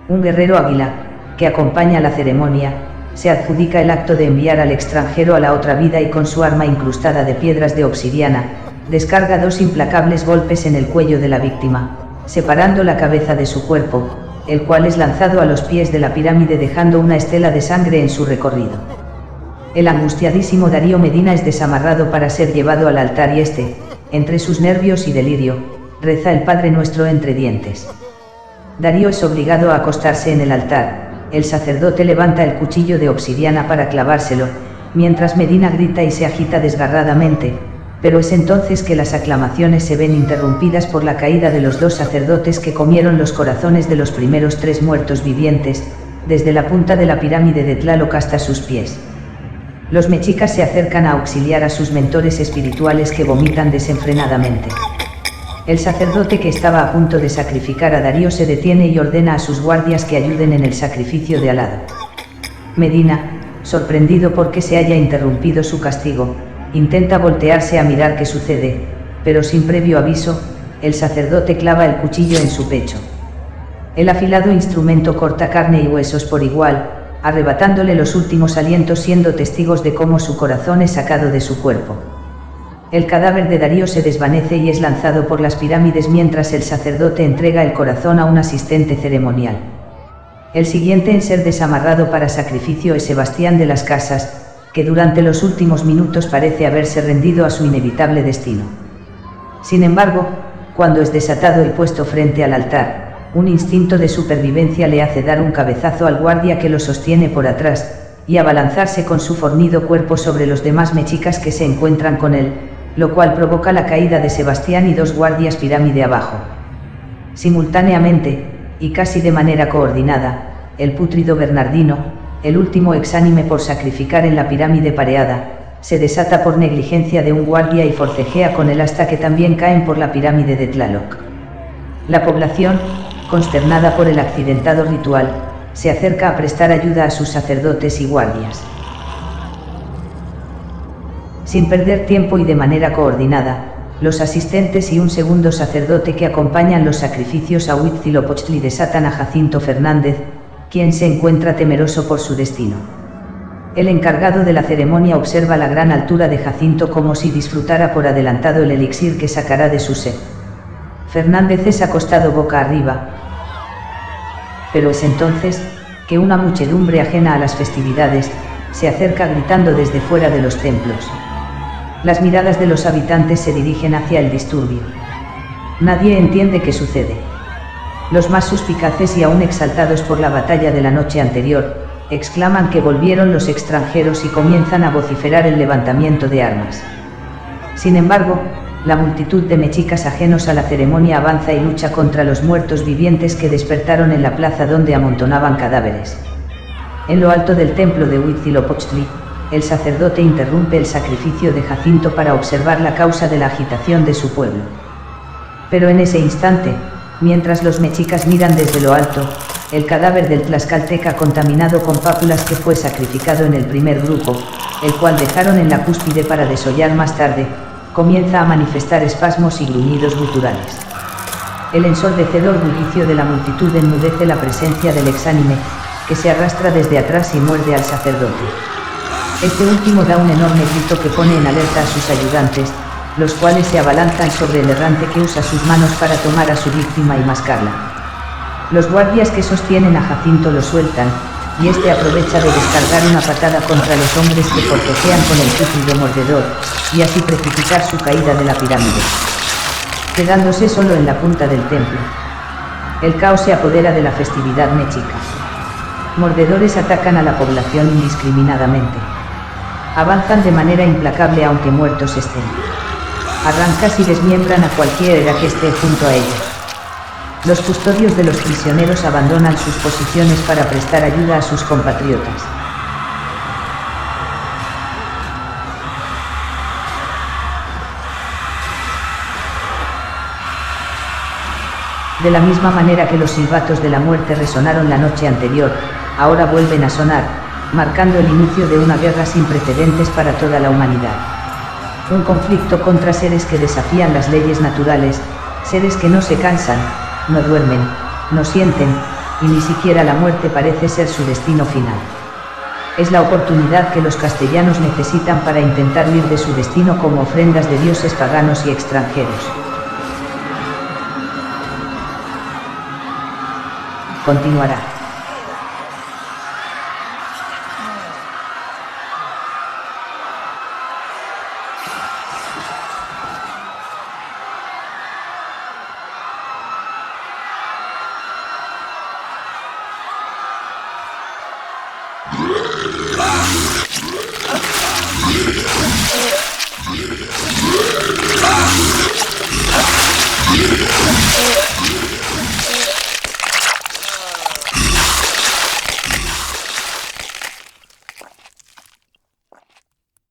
Un guerrero águila, que acompaña la ceremonia, se adjudica el acto de enviar al extranjero a la otra vida y con su arma incrustada de piedras de obsidiana, descarga 2 implacables golpes en el cuello de la víctima, separando la cabeza de su cuerpo, el cual es lanzado a los pies de la pirámide dejando una estela de sangre en su recorrido. El angustiadísimo Darío Medina es desamarrado para ser llevado al altar y este, entre sus nervios y delirio, reza el Padre Nuestro entre dientes. Darío es obligado a acostarse en el altar. El sacerdote levanta el cuchillo de obsidiana para clavárselo, mientras Medina grita y se agita desgarradamente, pero es entonces que las aclamaciones se ven interrumpidas por la caída de los 2 sacerdotes que comieron los corazones de los primeros 3 muertos vivientes, desde la punta de la pirámide de Tlaloc hasta sus pies. Los mexicas se acercan a auxiliar a sus mentores espirituales que vomitan desenfrenadamente. El sacerdote que estaba a punto de sacrificar a Darío se detiene y ordena a sus guardias que ayuden en el sacrificio de alado. Medina, sorprendido porque se haya interrumpido su castigo, intenta voltearse a mirar qué sucede, pero sin previo aviso, el sacerdote clava el cuchillo en su pecho. El afilado instrumento corta carne y huesos por igual, arrebatándole los últimos alientos siendo testigos de cómo su corazón es sacado de su cuerpo. El cadáver de Darío se desvanece y es lanzado por las pirámides mientras el sacerdote entrega el corazón a un asistente ceremonial. El siguiente en ser desamarrado para sacrificio es Sebastián de las Casas, que durante los últimos minutos parece haberse rendido a su inevitable destino. Sin embargo, cuando es desatado y puesto frente al altar, un instinto de supervivencia le hace dar un cabezazo al guardia que lo sostiene por atrás, y abalanzarse con su fornido cuerpo sobre los demás mexicas que se encuentran con él, lo cual provoca la caída de Sebastián y 2 guardias pirámide abajo. Simultáneamente, y casi de manera coordinada, el pútrido Bernardino, el último exánime por sacrificar en la pirámide pareada, se desata por negligencia de un guardia y forcejea con él hasta que también caen por la pirámide de Tlaloc. La población, consternada por el accidentado ritual, se acerca a prestar ayuda a sus sacerdotes y guardias. Sin perder tiempo y de manera coordinada, los asistentes y un segundo sacerdote que acompañan los sacrificios a Huitzilopochtli desatan a Jacinto Fernández, quien se encuentra temeroso por su destino. El encargado de la ceremonia observa la gran altura de Jacinto como si disfrutara por adelantado el elixir que sacará de su sed. Fernández es acostado boca arriba. Pero es entonces que una muchedumbre ajena a las festividades se acerca gritando desde fuera de los templos. Las miradas de los habitantes se dirigen hacia el disturbio. Nadie entiende qué sucede. Los más suspicaces y aún exaltados por la batalla de la noche anterior, exclaman que volvieron los extranjeros y comienzan a vociferar el levantamiento de armas. Sin embargo, la multitud de mexicas ajenos a la ceremonia avanza y lucha contra los muertos vivientes que despertaron en la plaza donde amontonaban cadáveres. En lo alto del templo de Huitzilopochtli, el sacerdote interrumpe el sacrificio de Jacinto para observar la causa de la agitación de su pueblo. Pero en ese instante, mientras los mexicas miran desde lo alto, el cadáver del tlaxcalteca contaminado con pápulas que fue sacrificado en el primer grupo, el cual dejaron en la cúspide para desollar más tarde, comienza a manifestar espasmos y gruñidos guturales. El ensordecedor bullicio de la multitud enmudece la presencia del exánime, que se arrastra desde atrás y muerde al sacerdote. Este último da un enorme grito que pone en alerta a sus ayudantes, los cuales se abalanzan sobre el errante que usa sus manos para tomar a su víctima y mascarla. Los guardias que sostienen a Jacinto lo sueltan, y este aprovecha de descargar una patada contra los hombres que forcejean con el pútrido mordedor, y así precipitar su caída de la pirámide, quedándose solo en la punta del templo. El caos se apodera de la festividad mexica. Mordedores atacan a la población indiscriminadamente. Avanzan de manera implacable aunque muertos estén. Arrancan y desmiembran a cualquiera que esté junto a ellos. Los custodios de los prisioneros abandonan sus posiciones para prestar ayuda a sus compatriotas. De la misma manera que los silbatos de la muerte resonaron la noche anterior, ahora vuelven a sonar, marcando el inicio de una guerra sin precedentes para toda la humanidad. Un conflicto contra seres que desafían las leyes naturales, seres que no se cansan, no duermen, no sienten, y ni siquiera la muerte parece ser su destino final. Es la oportunidad que los castellanos necesitan para intentar huir de su destino como ofrendas de dioses paganos y extranjeros. Continuará.